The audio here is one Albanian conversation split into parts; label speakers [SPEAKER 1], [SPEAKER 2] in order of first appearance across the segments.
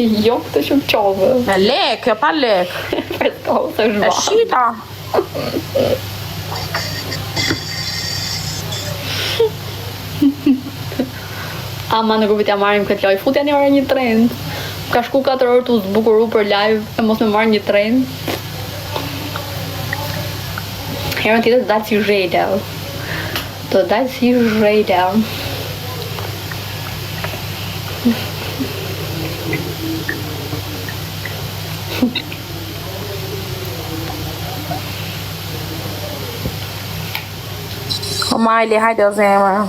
[SPEAKER 1] Jo këtë shumë qove.
[SPEAKER 2] Me lek, jo pa lek.
[SPEAKER 1] Freskose
[SPEAKER 2] E
[SPEAKER 1] zhva.
[SPEAKER 2] shita.
[SPEAKER 1] Ama në grupit ja marrim këtë loj. Futja një orë një tren. Ka shku 4 orë të zbukuru për live e mos me marrë një tren. Herën tjetër dalë si zhejda. Do dalë si zhejda.
[SPEAKER 2] O Majli, hajde o zemër.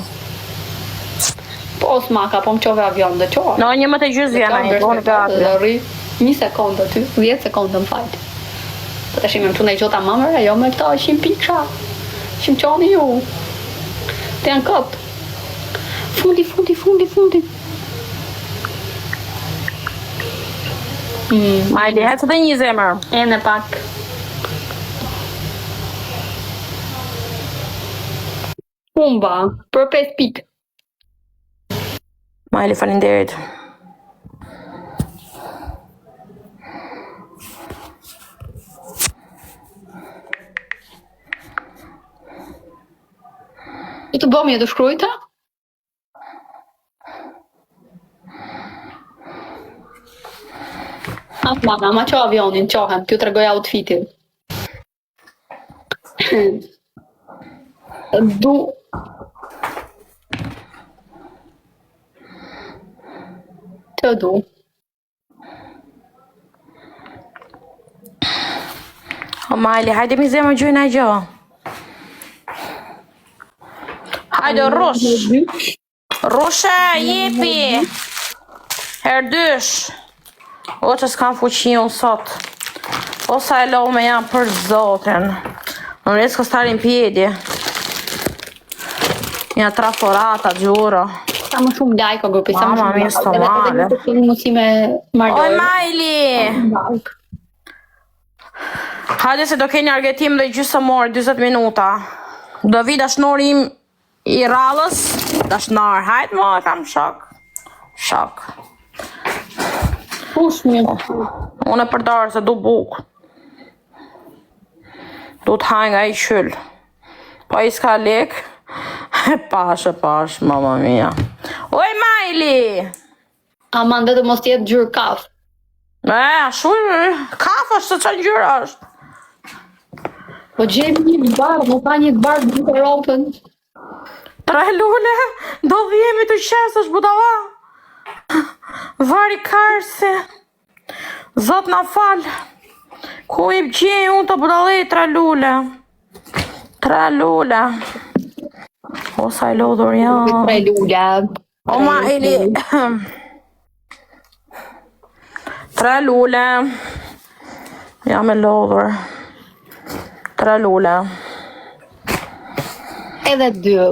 [SPEAKER 1] Po s'maka, po më qove avion dhe qoa.
[SPEAKER 2] No, një më të gjysë vjena i, po në gati.
[SPEAKER 1] Dhe rri 1 sekundë aty, 10 sekundë më fajt. Po të shime më qune i qota mamër, jo me këta 100 piksha. Që më qoni ju. Të janë këp. Fundi.
[SPEAKER 2] Majli, hajtë dhe një zemër.
[SPEAKER 1] E në pak. Pumba, për 5 pikë.
[SPEAKER 2] Majli, falinderit.
[SPEAKER 1] Të bëmi e të shkrujta? Ma qo avionin, qohem, t'ju të regoj outfitin. Du... Të du.
[SPEAKER 2] O Majli, hajde mi zemë gjujnë a gjo. Hajde rush. Rushe, jepi. Herdysh. O që s'kam fuqi unë sot. O sa e lo me jam për zotin. Në rrisë kë starin pjedi. Një traforata, gjuro.
[SPEAKER 1] Sa më shumë like o grupi, sa më
[SPEAKER 2] Mama,
[SPEAKER 1] shumë
[SPEAKER 2] mi stomale. Oj, Majli! Hajde se do keni argetim dhe gjysëmor 20 minuta. Do vi dashnori im i rallës. Dashnar, hajtë mo, e kam shok. Shok.
[SPEAKER 1] Push një.
[SPEAKER 2] Unë e përdarë se du buk. Du të haj nga i qyll. Po i s'ka lek. E pash, mama mia. Oj, Majli!
[SPEAKER 1] Aman dhe të mos tjetë gjyrë kaf.
[SPEAKER 2] Kaf është se që gjyrë është.
[SPEAKER 1] Po gjemi një barë, më pa një barë në të ropën.
[SPEAKER 2] Tre lule, do dhjemi të qesë është budala. Vari karse. Zot na fal. Ku i bëgjej unë të budalej tre lule. Tre lule. O sa i lodhur janë.
[SPEAKER 1] Tre lule.
[SPEAKER 2] O Majli. Tre lule. Jam e lodhur. Tre lule.
[SPEAKER 1] Edhe 2.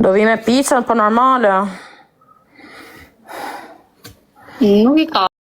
[SPEAKER 2] Do vi me pizza, po normale.
[SPEAKER 1] Nuk i ka.